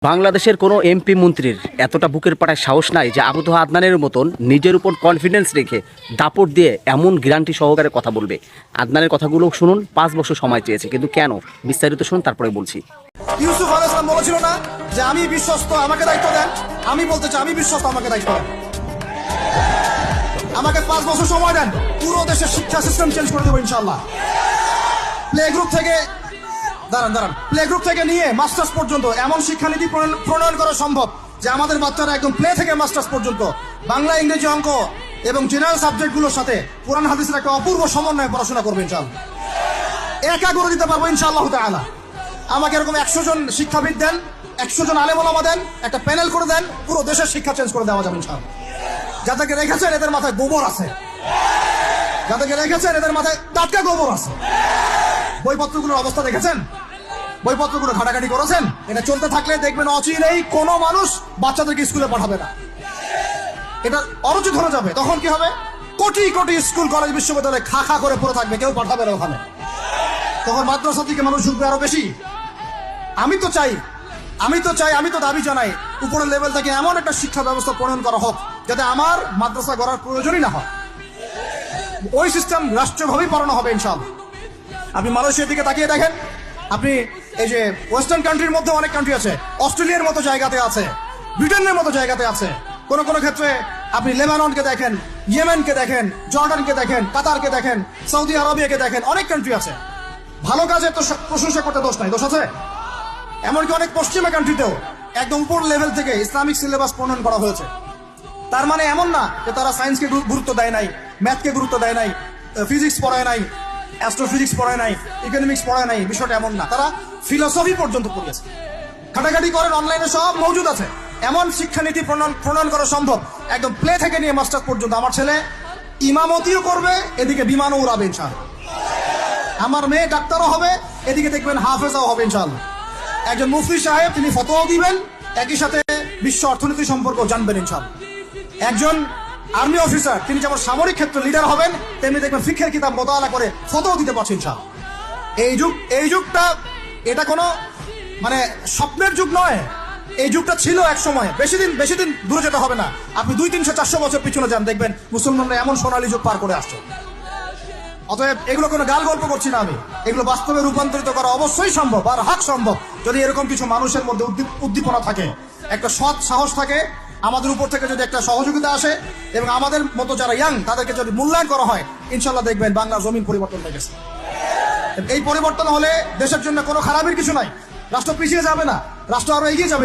বাংলাদেশের কোনো এমপি মন্ত্রীর এতটা বুকের পাড়ায় সাহস নাই যে আবু তোহা আদনানের মতন নিজের উপর কনফিডেন্স রেখে দাপট দিয়ে এমন গ্যারান্টি সহকারে কথা বলবে। আদনানের কথাগুলো শুনুন, 5 বছর সময় চেয়েছে, কিন্তু কেন বিস্তারিত শুনুন, তারপরে বলছি। ইউসুফ আলাইহিস সালাম বলেছিল না যে আমি বিশ্বস্ত, আমাকে দায়িত্ব দেন। আমি বলতে চাই আমি বিশ্বস্ত, আমাকে দায়িত্ব দেন। আমাকে 5 বছর সময় দেন, পুরো দেশের শিক্ষা সিস্টেম চেঞ্জ করে দেবো ইনশাআল্লাহ। প্লে গ্রুপ থেকে নিয়ে মাস্টার্স পর্যন্ত এমন শিক্ষানীতি প্রণয়ন করা সম্ভব যে আমাদের বাচ্চারা একদম প্লে থেকে মাস্টার্স পর্যন্ত বাংলা, ইংরেজি, অঙ্ক এবং জেনারেল সাবজেক্টগুলোর সাথে কোরআন হাদিসের একটা অপূর্ব সমন্বয়ে পড়াশোনা করবে ইনশাআল্লাহ। একা করে দিতে পারবো ইনশাআল্লাহ তাআলা। আমাকে এরকম 100 জন শিক্ষাবিদ দেন, 100 জন আলেম ওলামা দেন, একটা প্যানেল করে দেন, পুরো দেশের শিক্ষা চেঞ্জ করে দেওয়া যাবে ইনশাআল্লাহ। যাদেরকে রেখেছেন এদের মাথায় গোবর আছে, যাদেরকে রেখেছেন এদের মাথায় টাটকা গোবর আছে। বইপত্রগুলোর অবস্থা দেখেছেন? বইপত্রগুলো ঘাটাঘাটি করেছেন? এটা চলতে থাকলে দেখবেন অচিরেই কোনো মানুষ বাচ্চাদেরকে স্কুলে পাঠাবে না, এটা অরুচি ধরে যাবে। তখন কি হবে? কোটি কোটি স্কুল, কলেজ, বিশ্ববিদ্যালয় খা খা করে পড়ে থাকবে, কেউ পাঠাবে না ওখানে। তখন মাদ্রাসা থেকে মানুষ ঢুকবে আরো বেশি। আমি তো চাই, আমি তো দাবি জানাই উপরের লেভেল থেকে এমন একটা শিক্ষা ব্যবস্থা প্রণয়ন করা হোক যাতে আমার মাদ্রাসা গড়ার প্রয়োজনই না হয়। ওই সিস্টেম রাষ্ট্রীয়ভাবেই পড়ানো হবে ইনশাআল্লাহ। আপনি মালয়েশিয়ার দিকে তাকিয়ে দেখেন, আপনি এই যে ওয়েস্টার্ন কান্ট্রির মধ্যে অনেক কান্ট্রি আছে, অস্ট্রেলিয়ার মতো জায়গাতে আছে, ব্রিটেনের মতো জায়গাতে আছে, কোনো কোনো ক্ষেত্রে আপনি লেবাননকে দেখেন, ইয়েমেনকে দেখেন, জর্ডানকে দেখেন, কাতারকে দেখেন, সৌদি আরবিয়াকে দেখেন, অনেক কান্ট্রি আছে। ভালো কাজের তো প্রশংসা করতে দোষ নাই, দোষ আছে? এমনকি অনেক পশ্চিমা কান্ট্রিতেও একদম উপর লেভেল থেকে ইসলামিক সিলেবাস প্রণয়ন করা হয়েছে। তার মানে এমন না যে তারা সায়েন্সকে গুরুত্ব দেয় নাই, ম্যাথকে গুরুত্ব দেয় নাই, ফিজিক্স পড়ায় নাই, অ্যাস্ট্রোফিজিক্স পড়ায় নাই, ইকোনমিক্স পড়ায় নাই। বিষয়টা এমন না, তারা ফিলোসফি পর্যন্ত পড়িয়েছে। ঘাটাঘাটি করেন, অনলাইনে সব মজুদ আছে। এমন শিক্ষানীতি প্রণয়ন করা সম্ভব একদম প্লে থেকে নিয়ে মাস্টার্স পর্যন্ত। আমার ছেলে ইমামতিও করবে, এদিকে বিমানও উড়াবে ইনশাআল্লাহ। আমার মেয়ে ডাক্তারও হবে, এদিকে দেখবেন হাফেজাও হবে ইনশাআল্লাহ। একজন মুফতি সাহেব, তিনি ফতোয়াও দিবেন, একই সাথে বিশ্ব অর্থনীতি সম্পর্কে জানবেন ইনশাআল্লাহ। একজন আর্মি অফিসার, তিনি যেমন সামরিক ক্ষেত্রে লিডার হবেন, তেমনি দেখবেন ফিকহের কিতাব মোতালা করে ফতোয়া দিতে পারছেন ইনশাআল্লাহ। এই যুগটা এটা কোনো মানে স্বপ্নের যুগ নয়, এই যুগটা ছিল এক সময়। বেশি দিন দূরে যেতে হবে না, আপনি 200-300-400 বছর পিছনে যান, দেখবেন মুসলমানরা এমন সোনালী যুগ পার করে আসছে। অতএব এগুলো কোনো গাল গল্প করছি না আমি, এগুলো বাস্তবে রূপান্তরিত করা অবশ্যই সম্ভব, আর হাক সম্ভব, যদি এরকম কিছু মানুষের মধ্যে উদ্দীপনা থাকে, একটা সৎ সাহস থাকে, আমাদের উপর থেকে যদি একটা সহযোগিতা আসে এবং আমাদের মতো যারা ইয়াং তাদেরকে যদি মূল্যায়ন করা হয়, ইনশাল্লাহ দেখবেন বাংলার জমিন পরিবর্তন হয়ে গেছে। এই পরিবর্তন হলে দেশের জন্য কোনো খারাপের কিছু নাই, রাষ্ট্র পিছিয়ে যাবে না, রাষ্ট্র আরো এগিয়ে যাবে।